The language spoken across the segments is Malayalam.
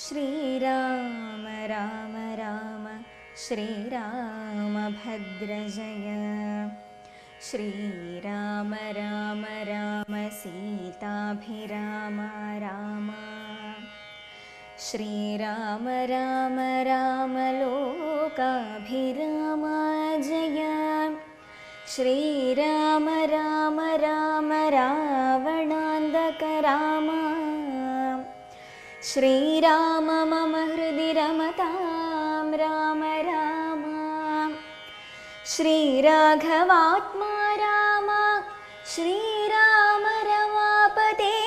ശ്രീരാമ രാമ രാമ ശ്രീരാമഭദ്രജയ. ശ്രീരാമ രാമ രാമ സീതാഭിരാമ രാമ. ശ്രീരാമ രാമ രാമ ലോകാഭിരാമ ജയ. ശ്രീരാമ രാമ രാമ രാവണാന്തക രാമ. ശ്രീരാമ മമ ഹൃദി രമതാം രാമ രാമ. ശ്രീരാഘവാത്മാ രാമ ശ്രീരാമ രമാപതേ.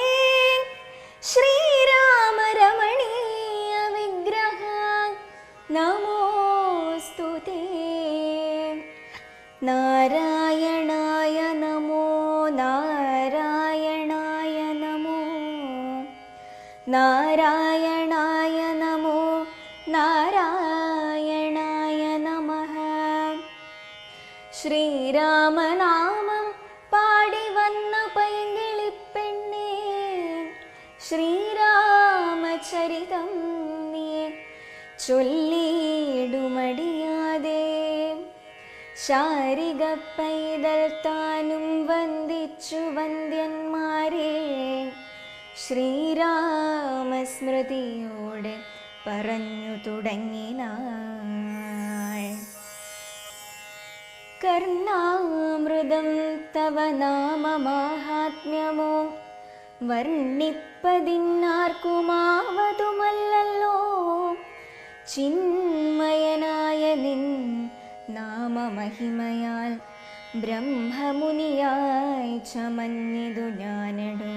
ശ്രീരാമ രമണീയ വിഗ്രഹ നമോസ്തുതേ. നാരായണായ നമോ നാരായണായ നമോ നാരായണായ നമോ നാരായണായ നമഃ. ശ്രീരാമനാമം പാടി വന്ന പൈങ്കിളിപ്പെണ്ണേ, ശ്രീരാമചരിതം നീ ചൊല്ലിടുമടിയാതെ. ശാരിക പൈതൽ താനും വന്ദിച്ചു വന്ദ്യന്മാരെ, ശ്രീരാമസ്മൃതിയോടെ പറഞ്ഞു തുടങ്ങിനാൾ. കർണാമൃതം തവ നാമമാഹാത്മ്യമോ വർണ്ണിപ്പതിന്നാർക്കുമാവതുമല്ലോ. ചിന്മയനായ നിൻ നാമമഹിമയാൽ ബ്രഹ്മമുനിയായി ചമഞ്ഞിതു ഞാനെടോ.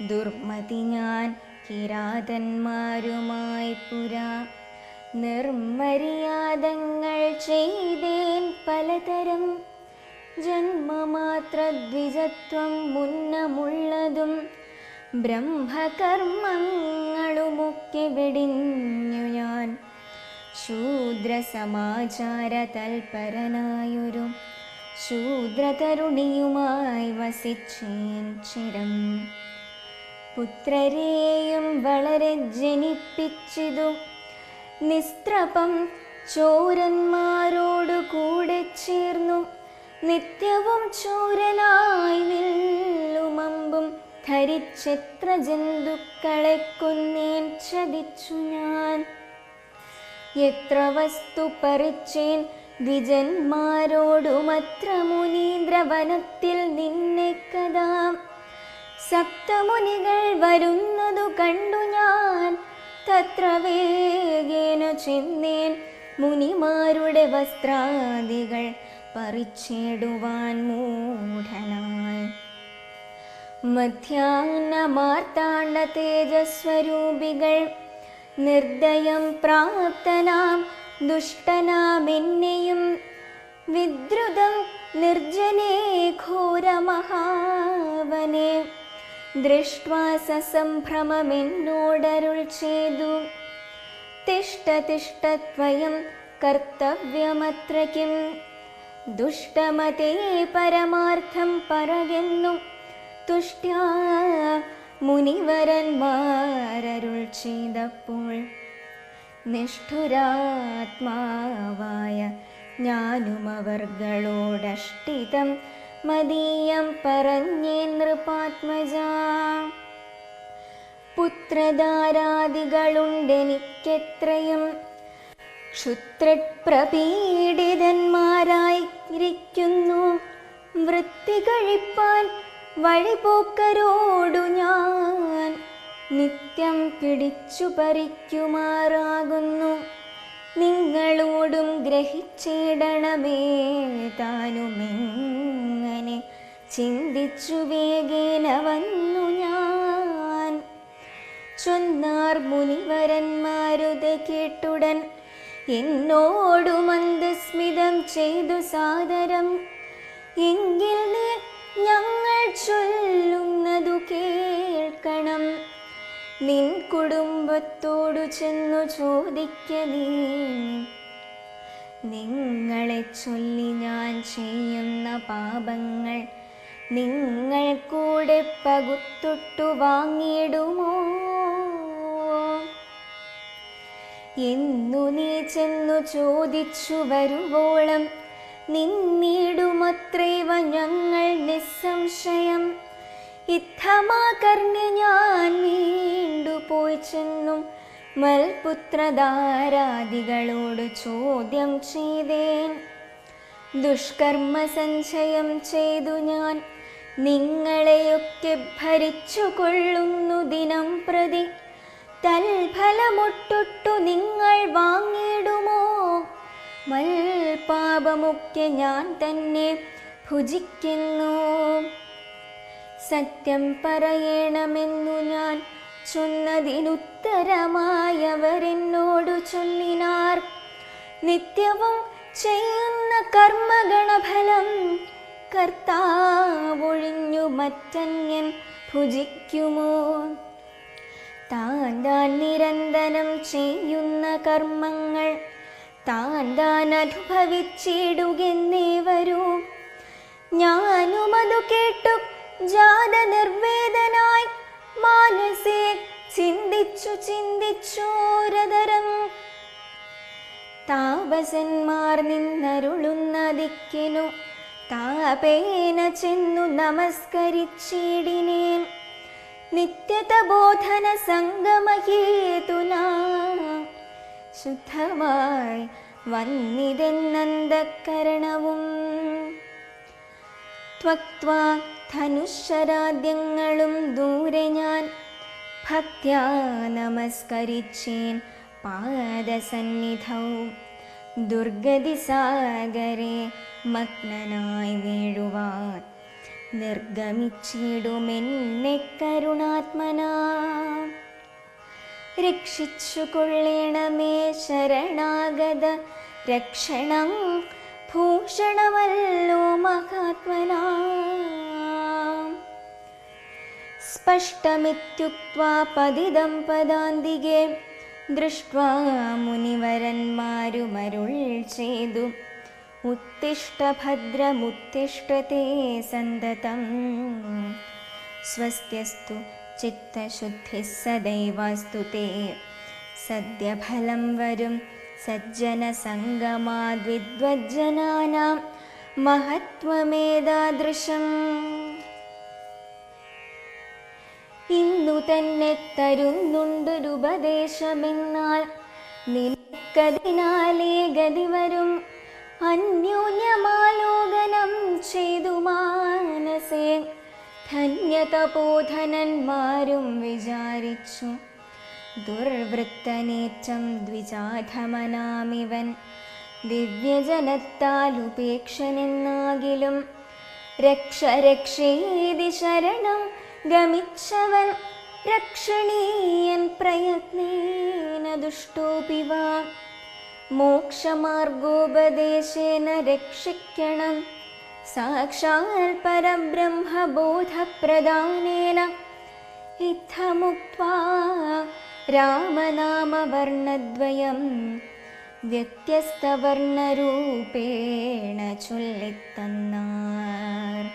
ദുർമതി ഞാൻ കിരാതന്മാരുമായി പുരാ നിർമര്യാദങ്ങൾ ചെയ്തേൻ പലതരം. ജന്മമാത്രദ്വിജത്വം മുന്നമുള്ളതും ബ്രഹ്മകർമ്മങ്ങളുമൊക്കെ വെടിഞ്ഞു ഞാൻ. ശൂദ്രസമാചാര തൽപരനായൊരു ശൂദ്രതരുണിയുമായി വസിച്ചേൻ ചിരം. പുത്രരെയും വളരെ ജനിപ്പിച്ചിതു നിസ്ത്രപം ചോരന്മാരോടു കൂടെ ചേർന്നു. നിത്യവും ചോരനായി വില്ലുമമ്പും ധരിച്ചെത്ര ജന്തുക്കളെ കൊന്നേൻ ചതിച്ചു ഞാൻ. എത്ര വസ്തു പറിച്ചേൻ ദ്വിജന്മാരോടുമത്ര മുനീന്ദ്രവനത്തിൽ നിന്നെ കഥാ. സപ്തമുനികൾ വരുന്നതു കണ്ടു ഞാൻ തത്ര വേഗേന ചെന്നേൻ മുനിമാരുടെ വസ്ത്രാദികൾ പറിച്ചിടുവാൻ മൂഢനായി. മധ്യാഹ്നമാർത്താണ്ഡ തേജസ്വരൂപികൾ നിർദ്ദയം പ്രാപ്തനാം ദുഷ്ടനാമെന്നെയും വിദ്രുതം നിർജ്ജനേ ഘോരമഹാവനെ ദൃഷ്ട്വാ സസംഭ്രമമെന്നോടരുൾ ചെയ്തു. തിഷ്ഠ തിഷ്ഠ ത്വയം കർത്തവ്യമത്ര കിം. ദുഷ്ടമതേ പരമാർത്ഥം പറകെന്നു തുഷ്ട്യാ മുനിവരന്മാരരുൾ ചെയ്തപ്പോൾ നിഷ്ഠുരാത്മാവായ ഞാനുമവർകളോടഷ്ടിതം മദീയം പറഞ്ഞേൻ നൃപാത്മജാ. പുത്രധാരാദികളുണ്ടെനിക്കെത്രയും ക്ഷുത്രപ്രപീഡിതന്മാരായിരിക്കുന്നു. വൃത്തി കഴിപ്പാൻ വഴിപോക്കരോടു ഞാൻ നിത്യം പിടിച്ചു പറിക്കുമാറാകുന്നു. നിങ്ങളോടും ഗ്രഹിച്ചിടണമേ താനുമെങ്ങനെ ചിന്തിച്ചു വേഗേന വന്നു ഞാൻ. ചൊന്നാർ മുനിവരന്മാരുത് കേട്ടുടൻ എന്നോടു മന്ദസ്മിതം ചെയ്തു സാദരം. എങ്കിൽ നീ ഞങ്ങൾ ചൊല്ലുന്നതു കേൾക്കണം. നിൻ കുടുംബത്തോടു ചെന്നു ചോദിക്ക നീ. നിങ്ങളെ ചൊല്ലി ഞാൻ ചെയ്യുന്ന പാപങ്ങൾ നിങ്ങൾ കൂടെ പകുത്തൊട്ടു വാങ്ങിയിടുമോ? എന്നു നീ ചെന്നു ചോദിച്ചു വരുവോളം നിന്നിടുമത്രേവ ഞങ്ങൾ നിസ്സംശയം. ഇത്തമാകർണ്യ ഞാൻ വീണ്ടുപോയി ചെന്നും മൽപുത്രധാരാദികളോട് ചോദ്യം ചെയ്തേൻ. ദുഷ്കർമ്മ സഞ്ചയം ചെയ്തു ഞാൻ നിങ്ങളെയൊക്കെ ഭരിച്ചു കൊള്ളുന്നു ദിനം പ്രതി. തൽഫലമൊട്ടൊട്ടു നിങ്ങൾ വാങ്ങിടുമോ? മൽപാപമൊക്കെ ഞാൻ തന്നെ ഭുജിക്കുന്നു. സത്യം പറയണമെന്നു ഞാൻ ചൊന്നതിനുത്തരമായവരെന്നോടു ചൊല്ലിനാർ. നിത്യവും ചെയ്യുന്ന കർമ്മഗണഫലം കർത്താവൊഴിഞ്ഞു മറ്റന്യൻ ഭുജിക്കുമോ? താൻ താൻ നിരന്തരം ചെയ്യുന്ന കർമ്മങ്ങൾ താൻ താൻ അനുഭവിച്ചിടുകെന്നേ വരൂ. ഞാനും അതു കേട്ടു ജാത നിർവേദനായി മാനസേ ചിന്തിച്ചോരതരം. താപസന്മാർ നിന്നരുളുന്ന ദിക്കിനു താപേന ചെന്നു നമസ്കരിച്ചിടിനേൻ. നിത്യതബോധന സംഗമഹേതുനാ ശുദ്ധമായി വന്നിതെന്നന്തഃകരണവും. ത്വക്ത്വാ ധനുശരാദ്യങ്ങളും ദൂരെ ഞാൻ ഭക്ത്യാ നമസ്കരിച്ചേൻ പാദസന്നിധൗ. ദുർഗതിസാഗരെ മഗ്നനായി വീഴുവാൻ നിർഗമിച്ചിടുമെന്നെ കരുണാത്മനാ. രക്ഷിച്ചു കൊള്ളേണമേ ശരണാഗത രക്ഷണം ഭൂഷണമല്ലോ മഹാത്മനാ. സ്പഷ്ടമിത്യുക്ത്വാ പതിതം പദാന്തികെ ദൃഷ്ട്വാ മുനിവരന്മാരുമരുൾ ചെയ്തു. ഉത്തിഷ്ഠ ഭദ്രമുത്തിഷ്ഠത്തെ സന്തതം സ്വസ്ത്യസ്തു ചിത്തശുദ്ധി സദൈവാസ്തു തേ. സദ്യഫലം വരും സജ്ജന സംഗമാദ്വിദ്വജ്ജനാനാം മഹത്വമേതാദൃശം. ഇന്നു തന്നെ തരുന്നുണ്ടൊരുപദേശമെന്നാൽ നിനക്കതിനാലേ ഗതി വരും. അന്യോന്യമാലോകനം ചെയ്തു മാനസേ ധന്യതപോധനന്മാരും വിചാരിച്ചു. ദുർവൃത്തനേറ്റം ദ്വിജാധമനാമിവൻ ദിവ്യജനത്താൽ ഉപേക്ഷനെന്നാകിലും. രക്ഷ രക്ഷേതി ശരണം ഗമിച്ചവൻ രക്ഷണീയൻ പ്രയത്നേന ദുഷ്ടോപി വാ. മോക്ഷമാർഗോപദേശേന രക്ഷിക്കണം സാക്ഷാൽ പരബ്രഹ്മബോധപ്രദാനേന. ഇത്തമുക്ത്വാ രാമനാമവർണ്ണദ്വയം വ്യത്യസ്തവർണ്ണരൂപേണ ചൊല്ലിത്തന്നാർ.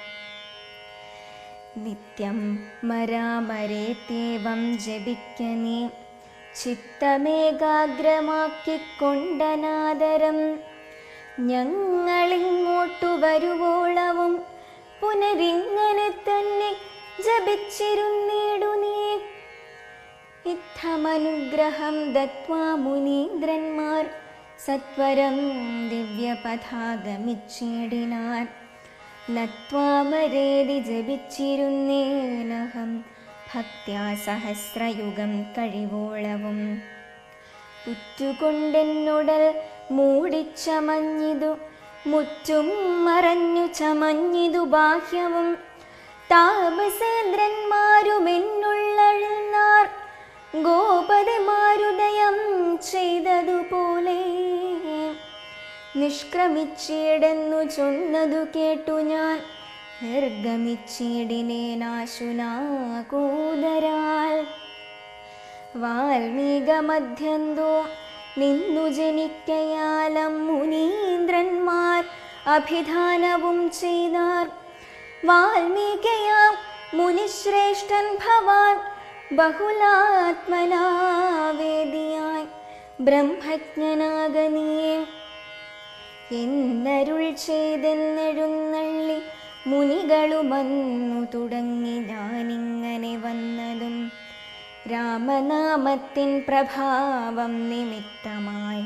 നിത്യം മരാമരേത്യേവം ജപിക്കനീ ചിത്തമേകാഗ്രമാക്കിക്കൊണ്ടനാദരം. ഞങ്ങളിങ്ങോട്ടു വരുവോളവും പുനരിങ്ങനെ തന്നെ ജപിച്ചിരുന്നിടു നീ. ഇത്തമനുഗ്രഹം ദത്വാ മുനീന്ദ്രന്മാർ സത്വരം ദിവ്യപഥാഗമിച്ചിടിനാർ. നത്വാമരേതി ജപിച്ചിരുന്നേനഹം ഭക്ത്യാ സഹസ്രയുഗം കഴിവോളവും. പുറ്റുകൊണ്ടെന്നുടൽ മൂടിച്ചമഞ്ഞിതു മുറ്റും മറഞ്ഞു ചമഞ്ഞിതു ബാഹ്യവും. താപസേന്ദ്രന്മാരുമെന്നുള്ളഴുന്നാർ ഗോപതിമാരുദയം ചെയ്തതുപോലെ. നിഷ്ക്രമിച്ചിടെന്നു ചൊന്നതു കേട്ടു ഞാൻ നിർഗമിച്ചിടിനേനാശുനാകൂതരാൽ. വാൽമീകമധ്യന്തോ നിന്നു ജനിക്കയാലം മുനീന്ദ്രന്മാർ അഭിധാനവും ചെയ്താർ. വാൽമീകയാം മുനിശ്രേഷ്ഠൻ ഭവാൻ ബഹുലാത്മനാവേദിയായി ബ്രഹ്മജ്ഞനാക നീയെ എന്നരുൾ ചെയ്തെന്നെഴുന്നള്ളി മുനികളുമന്നു തുടങ്ങി ഞാനിങ്ങനെ വന്നതും രാമനാമത്തിൻ പ്രഭാവം നിമിത്തമായി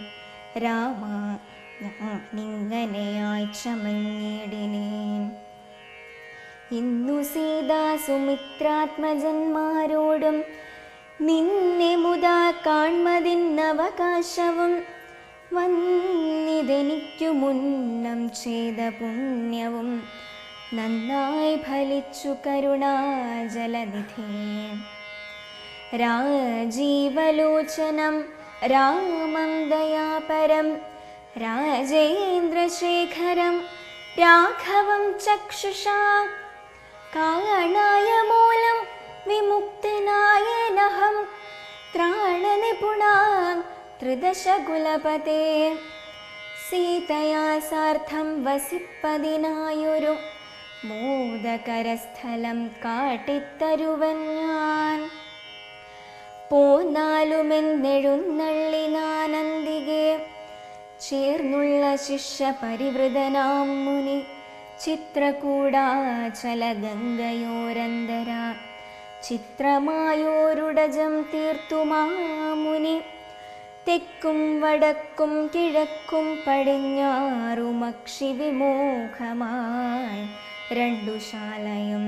രാമ ഞാനിങ്ങനെയായി ചമഞ്ഞിടിനേൻ. ഇന്നു സീതാ സുമിത്രാത്മജന്മാരോടും നിന്നെ മുതാ കാൺമതിന്നവകാശവും വന്നിതെനിക്കു മുന്നം ചെയ്ത പുണ്യവും നന്നായി ഫലിച്ചു കരുണാജലനിധേ. രാജീവലോചനം രാമം ദയാപരം രാജേന്ദ്രശേഖരം രാഘവം ചക്ഷുഷാ കാണായ മൂലം വിമുക്തനായേനഹം ത്രാണനിപുണാ ത്രിദശകുലപതേ. സീതയാ സാർത്ഥം വസിപ്പതിനായൊരു മോദകരസ്ഥലം കാട്ടിത്തരുവൻ ഞാൻ. പോന്നാലുമെന്നെഴുന്നള്ളിനാനന്ദികെ ചേർന്നുള്ള ശിഷ്യ പരിവൃതനാം മുനി ചിത്രകൂടാചല ഗംഗയോരന്തര ചിത്രമായോരുടജം തീർത്തുമാമുനി. തെക്കും വടക്കും കിഴക്കും പടിഞ്ഞാറുമക്ഷി വിമോഖമായി രണ്ടു ശാലയും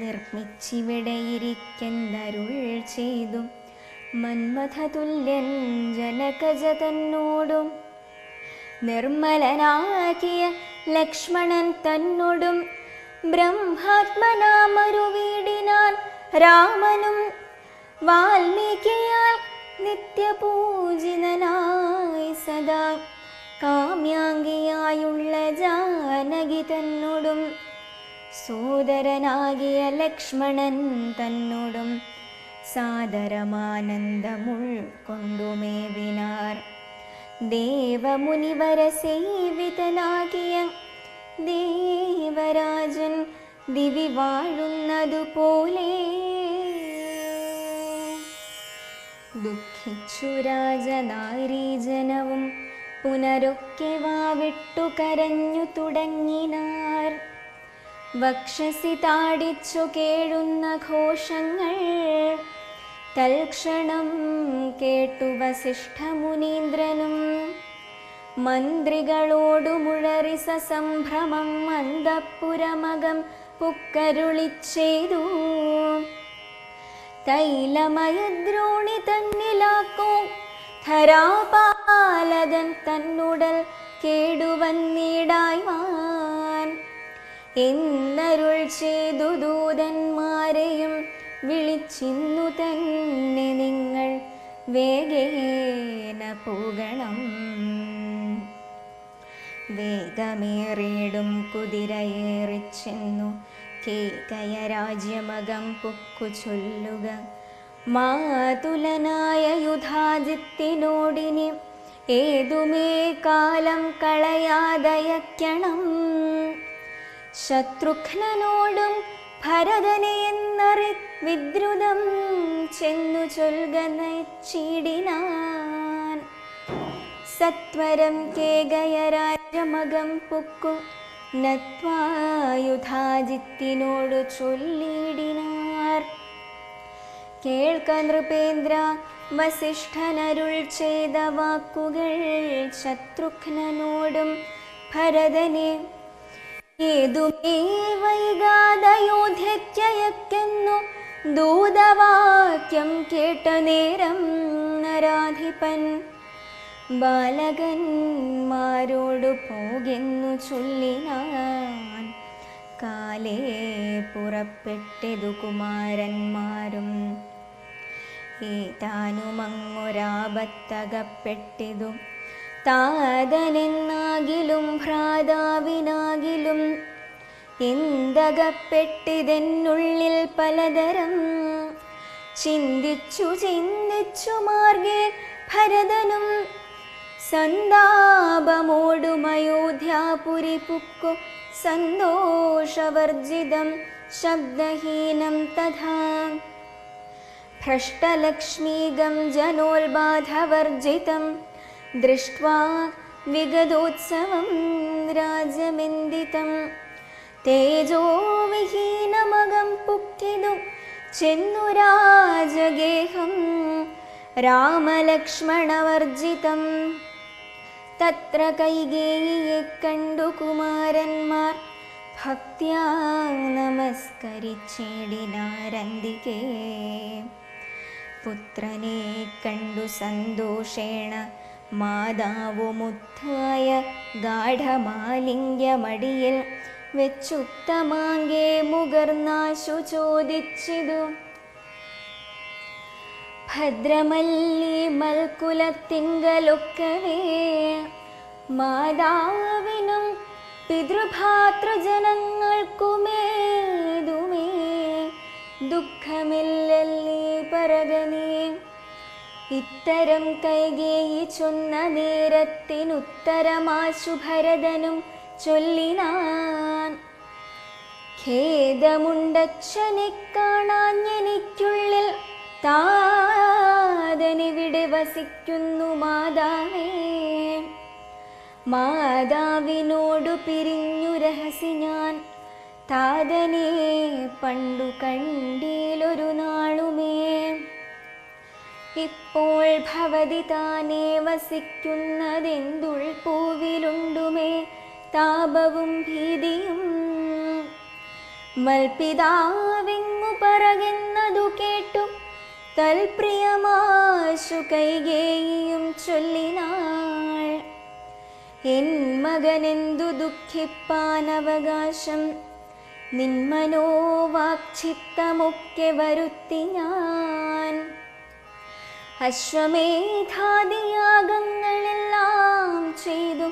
നിർമ്മിച്ചിവിടെയിരിക്കെന്നരുൾ ചെയ്തു മന്മഥതുല്യൻ ജനകജ തന്നോടും നിർമ്മലനാകിയ ലക്ഷ്മണൻ തന്നോടും ബ്രഹ്മാത്മനാമൊരു വീടിനാൻ രാമനും വാൽമീകിയാൽ നിത്യപൂജിതനായി സദാ കാമ്യാംഗിയായുള്ള ജാനകി തന്നോടും സോദരനാകിയ ലക്ഷ്മണൻ തന്നോടും സാദരമാനന്ദമുൾക്കൊണ്ടുമേവിനാർ. ദേവമുനിവര സേവിതനാകിയ ദേവരാജൻ ദിവി വാഴുന്നതുപോലെ ദുഃഖിച്ചു രാജനാരീജനവും പുനരൊക്കെ വാവിട്ടു കരഞ്ഞു തുടങ്ങിനാർ. വക്ഷസി താടിച്ചു കേഴുന്ന ഘോഷങ്ങൾ തൽക്ഷണം കേട്ടു വസിഷ്ഠമുനീന്ദ്രനും മന്ത്രികളോടു മുഴറി സസംഭ്രമം അന്തഃപുരമകം പുക്കരുളിച്ചെയ്തു. തൈലമയദ്രോണി തന്നിലാക്കോ ധരാപാലകൻ തന്നുടൽ കേടുവന്നിടായ്വാൻ എന്നരുൾ ചെയ്തു ദൂതന്മാരെയും വിളിച്ചിന്നു തന്നെ നിങ്ങൾ വേഗേന പോകണം. വേഗമേറിയിടും കുതിരയേറിച്ചെന്നു കേകയ രാജ്യമകം പൊക്കു ചൊല്ലുക മാതുലനായ യുധാജിത്തിനോടിനി ഏതുമേ കാലം കളയാതയക്കണം. ശത്രുഘ്നനോടും ഭരതനെ എന്നറി വിദ്രുതം ചെന്നു ചൊൽക നയിച്ചിടിനാൻ. സത്വരം കേകയ രാജ്യമകം പൊക്കു നത്വായുധാജിത്തിനോടു ചൊല്ലിടിനാർ. കേൾക്ക നൃപേന്ദ്ര വസിഷ്ഠനരുൾ ചെയ്ത വാക്കുകൾ ശത്രുഘ്നനോടും ഭരതനെ ഏതുമേ വൈകാതയോധ്യയ്ക്കയക്കെന്നു ദൂതവാക്യം കേട്ട നേരം നരാധിപൻ ബാലകന്മാരോടു പോകെന്നു ചൊല്ലിനാൻ. കാലേ പുറപ്പെട്ടെതു കുമാരന്മാരും ഏതാനുമങ്ങൊരാപത്തകപ്പെട്ടിതു താതനെന്നാകിലും ഭ്രാതാവിനാകിലും എന്തകപ്പെട്ടിതെന്നുള്ളിൽ പലതരം ചിന്തിച്ചു മാർഗേ ഭരതനും സന്താപമോടുമയോധ്യാപുരി പുക്കു സന്തോഷവർജിതം ശബ്ദഹീനം തഥാ. ഭ്രഷ്ടലക്ഷ്മീകം ജനോൽബാധവർജിതം ദൃഷ്ട്വാ വിഗതോത്സവം രാജമെന്ദിതം തേജോവിഹീനമകം പുക്കിതു ചെന്നു രാജഗേഹം രാമലക്ഷ്മണവർജിതം. തത്ര കൈകേയിയെ കണ്ടു കുമാരന്മാർ ഭക്ത്യാ നമസ്കരിച്ചിടിനാരന്തികേ. പുത്രനെ കണ്ടു സന്തോഷേണ മാതാവുമുത്ഥായ ഗാഢമാലിംഗ്യമടിയിൽ വെച്ചുത്തമാങ്കേ മുകർന്നാശു ചോദിച്ചിതു. ഭദ്രമല്ലി മൽക്കുലത്തിങ്കലൊക്കവേ മാതാവിനും പിതൃഭാതൃജനങ്ങൾക്കുമേതുമേ ദുഃഖമില്ലല്ലേ പറകനേ. ഇത്തരം കൈകേയി ചൊന്ന നേരത്തിനുത്തരമാശു ഭരതനും ചൊല്ലിനാൻ. ഖേദമുണ്ടച്ഛനെ കാണാഞ്ഞെനിക്കുള്ളിൽ താതനിവിടെ വസിക്കുന്നു മാതാവേ. മാതാവിനോടു പിരിഞ്ഞു രഹസി ഞാൻ താതനെ പണ്ടു കണ്ടീലൊരു നാളുമേ. ഇപ്പോൾ ഭവതി താനേ വസിക്കുന്നതെന്തുൾപ്പൂവിലുണ്ടുമേ താപവും ഭീതിയും. മൽപിതാവിങ്ങു പറകുന്നതു കേട്ടു തൽപ്രിയമാശു കൈകേയിയും ചൊല്ലിനാൾ. എൻ മകനെന്തു ദുഃഖിപ്പാനവകാശം നിന്മനോവാക്ചിത്തമൊക്കെ വരുത്തി ഞാൻ. അശ്വമേധാദിയാഗങ്ങളെല്ലാം ചെയ്തു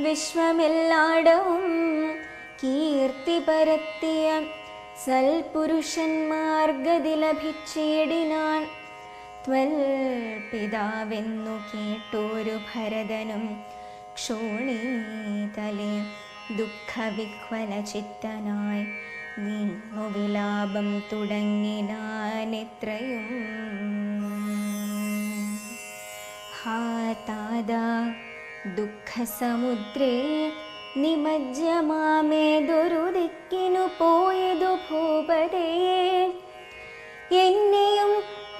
വിശ്വമെല്ലാടവും കീർത്തി പരത്തിയ സൽപുരുഷന്മാർഗതി ലഭിച്ചിടിനാൻ. ത്വൽ പിതാവെന്നു കേട്ടോരു ഭരതനും ക്ഷോണീതലേ ദുഃഖവിഹ്വല ചിത്തനായി നിന്നു വിലാപം തുടങ്ങിനാനെത്രയും. ഹാ താതാ ദുഃഖസമുദ്രേ നിമജ്ജമാമേതൊരു ദിക്കിനു പോയതു ഭൂപതേ. എന്നെയും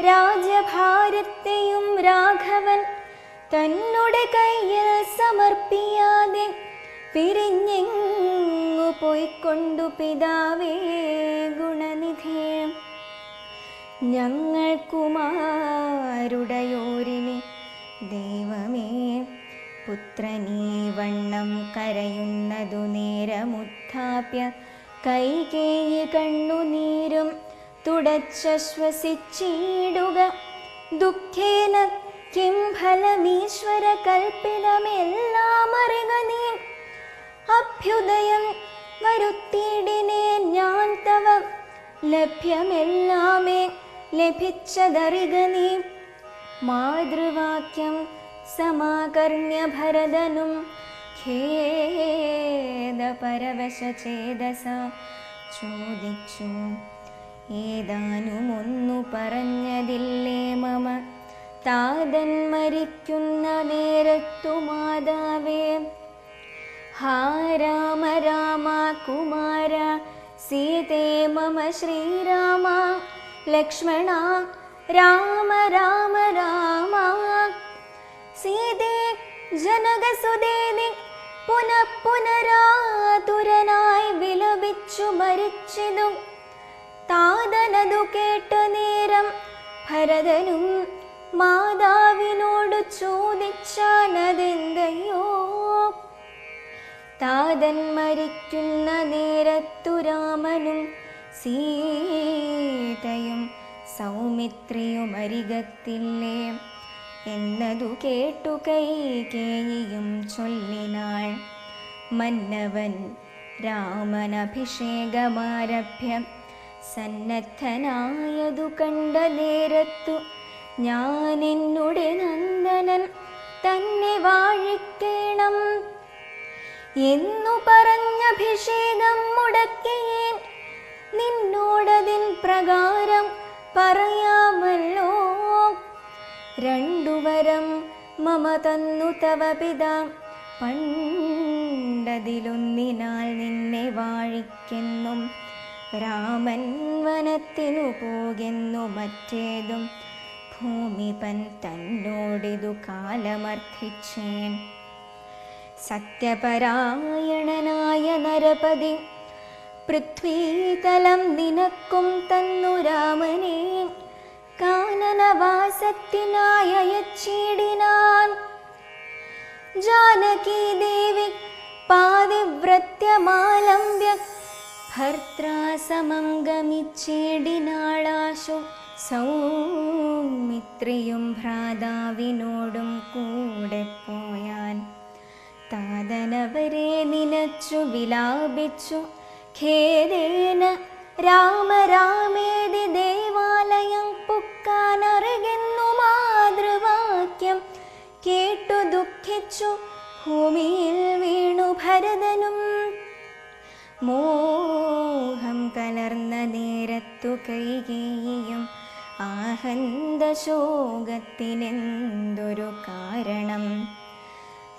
രാജഭാരത്തെയും രാഘവൻ തന്നുടെ കയ്യിൽ സമർപ്പിയാതെ പിരിഞ്ഞെങ്ങു പോയിക്കൊണ്ടു പിതാവേ ഗുണനിധേ. ഞങ്ങൾക്കുമാരുടയോരിനെ ദൈവമേ പുത്രനീ വണ്ണം കരയുന്നതു നേരമുത്ഥാപ്യ കൈകേയി കണ്ണുനീരും തുടച്ചശ്വസിച്ചിടുക. ദുഃഖേന കിം ഫലമീശ്വര കൽപ്പിതമെല്ലാം അറിക നീ. അഭ്യുദയം വരുത്തിയിടിനെ ഞാൻ തവ ലഭ്യമെല്ലാമേ ലഭിച്ചതറിക നീ. മാതൃവാക്യം സമാകർണ്യ ഭരതനും ഖേദപരവശചേതസ ചോദിച്ചു. ഏതാനുമൊന്നു പറഞ്ഞതില്ലേ മമ താതൻ മരിക്കുന്ന നേരത്തു മാതാവേ. ഹാ രാമ രാമ കുമാര സീതേ മമ ശ്രീരാമ ലക്ഷ്മണ രാമ രാമ രാമ. സീതേ ജനകസുതേതി പുനഃപുനരാതുരനായി വിലപിച്ചു മരിച്ചിതു. താതനതു കേട്ട നേരം ഭരതനും മാതാവിനോട് ചോദിച്ചാനതെന്തയ്യോ. താതൻ മരിക്കുന്ന നേരത്തു രാമനും സീതയും സൗമിത്രിയും അരികത്തില്ലേ എന്നതു കേട്ടു കൈകേയിയും ചൊല്ലിനാൾ. മന്നവൻ രാമനഭിഷേകമാരഭ്യ സന്നദ്ധനായതു കണ്ട നേരത്തു ഞാൻ എന്നുടെ നന്ദനൻ തന്നെ വാഴിക്കേണം എന്നു പറഞ്ഞഭിഷേകം മുടക്കിയേൻ. നിന്നോടതിൻ പ്രകാരം പറയാമല്ലോ. രണ്ടുവരം മമ തന്നു തവ പിതാ, പണ്ടതിലൊന്നിനാൽ നിന്നെ വാഴിക്കെന്നും. രാമൻ വനത്തിനു പോകെന്നു മറ്റേതും, ഭൂമിപൻ തന്നോടിതു കാലമർത്ഥിച്ചേൻ. സത്യപരായണനായ നരപതി, പൃഥ്വീതലം നിനക്കും തന്നു രാമനെ. കാനനവാസത്തിനായി അയച്ചിടിനാൻ. ജാനകീ ദേവി പാതിവ്രത്യമാലംബ്യ, ഭർത്താസമം ഗമിച്ചിടിനാളാശു. സൗമിത്രിയും ഭ്രാതാവിനോടും കൂടെ പോയാൻ. താതനവരെ നിനച്ചു വിലാപിച്ചു, ഖേദേന രാമ രാമേതി ദേവാലയം പുക്കാനറികെന്നു മാതൃവാക്യം കേട്ടു ദുഃഖിച്ചു ഭൂമിയിൽ വീണു ഭരതനും. മോഹം കലർന്ന നേരത്തു കൈകേയിയും, ആഹന്തശോകത്തിനെന്തൊരു കാരണം.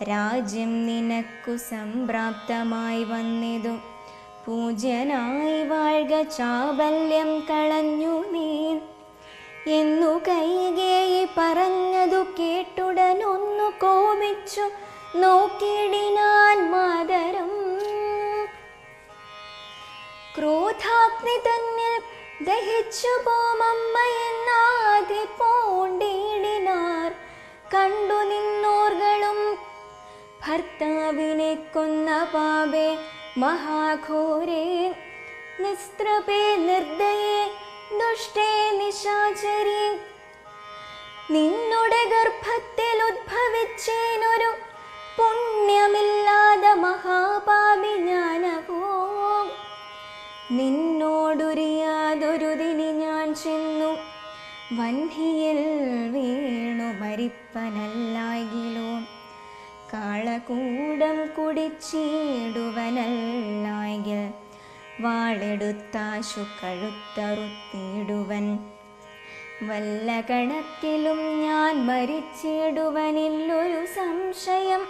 രാജ്യം നിനക്കു സംപ്രാപ്തമായി വന്നിതു, പൂജ്യനായി വാഴ്ക ചാബല്യം കളഞ്ഞു നീ എന്നു കൈകേയി പറഞ്ഞതു കേട്ടുടനൊന്നു കോപിച്ചു നോക്കിയിടിനാൻ മാതരം. ക്രോധാഗ്നി തന്നിൽ ദഹിച്ചു പോമമ്മയെന്നാതി പൂണ്ടിടിനാർ. കണ്ടു നിന്നോർകളും ഭർത്താവിനെ കൊന്ന പാപേ മഹാഘോരേ, നിസ്ത്രപേ നിർദ്ദയേ ദുഷ്ടേ നിശാചരി. നിന്നുടെ ഗർഭത്തിൽ ഉദ്ഭവിച്ചേനൊരു പുണ്യമില്ലാத മഹാപാപി ഞാനകോ. നിന്നോടുരിയാതൊരു ദിനി ഞാൻ ചെന്നു, വന്ധിയിൽ വീണു മരിപ്പനല്ലായിലോ. കാളകൂടം കുടിച്ചിടുവനല്ലായിൽ, വാളെടുത്താശു കഴുത്തറുത്തിടുവൻ. വല്ല കണക്കിലും ഞാൻ മരിച്ചിടുവനില്ലൊരു സംശയം.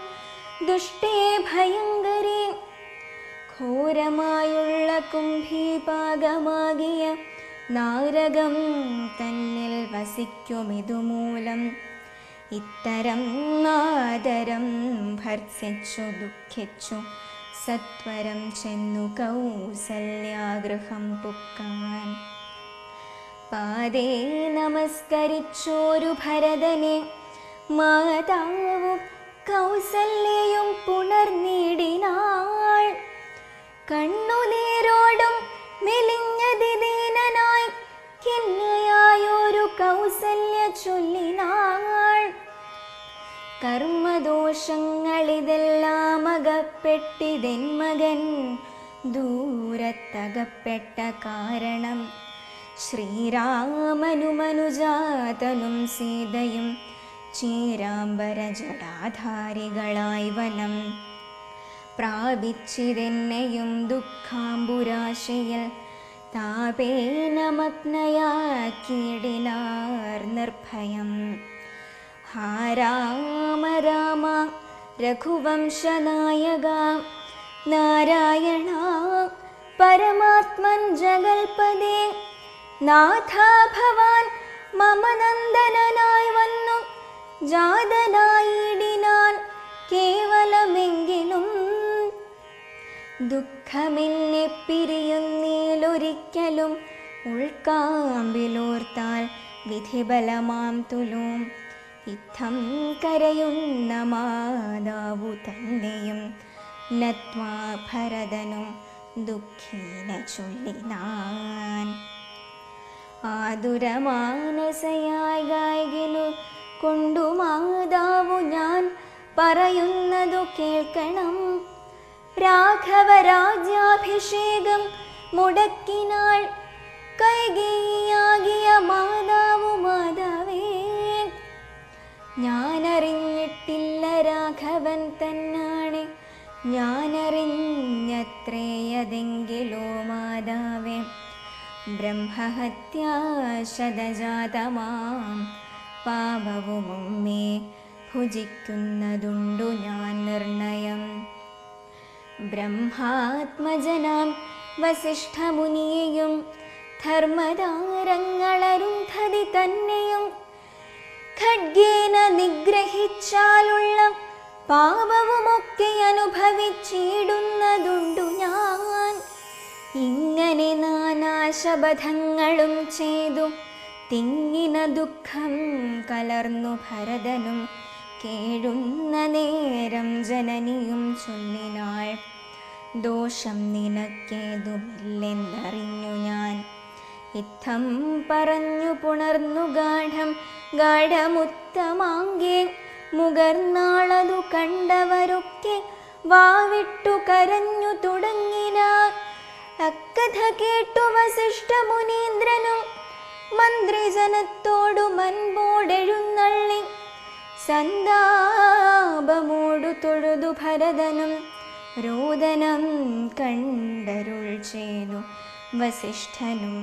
ദുഷ്ടേ ഭയങ്കരേ, ഘോരമായുള്ള കുംഭീപാകമാകിയ നാരകം തന്നിൽ വസിക്കുമിതുമൂലം. ഇത്തരം ആദരം ഭർസിച്ചു ദുഃഖിച്ചു സത്വരം ചെന്നു കൗസല്യാഗൃഹം പുക്കാൻ. പാദേ നമസ്കരിച്ചോരു ഭരതനെ മാതാവു കൗസല്യയും പുണർന്നിടിനാൾ. കണ്ണുനീരോടും മെലിഞ്ഞതിദീനനായി കിന്നയായൊരു കൗസല്യ ചൊല്ലിനാൾ. കർമ്മദോഷങ്ങളിതെല്ലാം അകപ്പെട്ടിതെൻ മകൻ, ദൂരത്തകപ്പെട്ട കാരണം. ശ്രീരാമനുമനുജാതനും സീതയും ചീരാംബര ജടാധാരികളായി വനം പ്രാപിച്ചിതെന്നെയും ദുഃഖാംബുരാശയിൽ. താപേന മഗ്നയാക്കിയിടിനാർ നിർഭയം. ഹാ രാമ രാമ രഘുവംശനായക, നാരായണ പരമാത്മൻ ജഗൽപദേ. നാഥ ഭവാൻ മമ നന്ദനായി വന്നു ജാതനായിടിനാൻ കേവലമെങ്കിലും. ദുഃഖമെന്നെ പിരിയുന്നേലൊരിക്കലും, ഉൾക്കാമ്പിലോർത്താൽ വിധിബലമാം തുലോം. ഇത്തം കരയുന്ന മാതാവു തന്നെയും നത്വാ ഭരതനും ദുഃഖീന ചൊല്ലിനാൻ. ആതുരമാനസയായി ഗായകനു കൊണ്ടു മാതാവു ഞാൻ പറയുന്നതു കേൾക്കണം. രാഘവ രാജ്യാഭിഷേകം മുടക്കിനാൾ കൈകേയിയാകിയ മാതാവു. മാതാവേ, ഞാനറിഞ്ഞിട്ടില്ല രാഘവൻ തന്നാണ്, ഞാനറിഞ്ഞത്രേയതെങ്കിലോ മാതാവേ. ബ്രഹ്മഹത്യാശതജാതമാം പാപവുമൊമ്മേ ഭുജിക്കുന്നതുണ്ടു ഞാൻ നിർണയം. ബ്രഹ്മാത്മജനാം വസിഷ്ഠമുനിയെയും ധർമ്മതാരങ്ങളരുന്ധതി തന്നെയും ഖഡ്ഗേന നിഗ്രഹിച്ചാലുള്ള പാപവുമൊക്കെ അനുഭവിച്ചിടുന്നതുണ്ടു ഞാൻ. ഇങ്ങനെ നാനാശബദങ്ങളും ചെയ്തു തിങ്ങിന ദുഃഖം കലർന്നു ഭരതനും കേഴുന്ന നേരം ജനനിയും ചൊല്ലിനാൾ, ദോഷം നിനക്കേതുമില്ലെന്നറിഞ്ഞു ഞാൻ. ഇത്തം പറഞ്ഞു പുണർന്നു ഗാഢമുത്തമാങ്കേ മുകർന്നാളതു കണ്ടവരൊക്കെ വാവിട്ടു കരഞ്ഞു തുടങ്ങിനാർ. അക്കഥ കേട്ടു വസിഷ്ഠ മുനീന്ദ്രനും മന്ത്രിജനത്തോടു മൻപോടെഴുന്നള്ളി സന്താപമോടു തൊഴുതു ഭരതനും രോദനം കണ്ടരുൾ ചെയ്തു വസിഷ്ഠനും.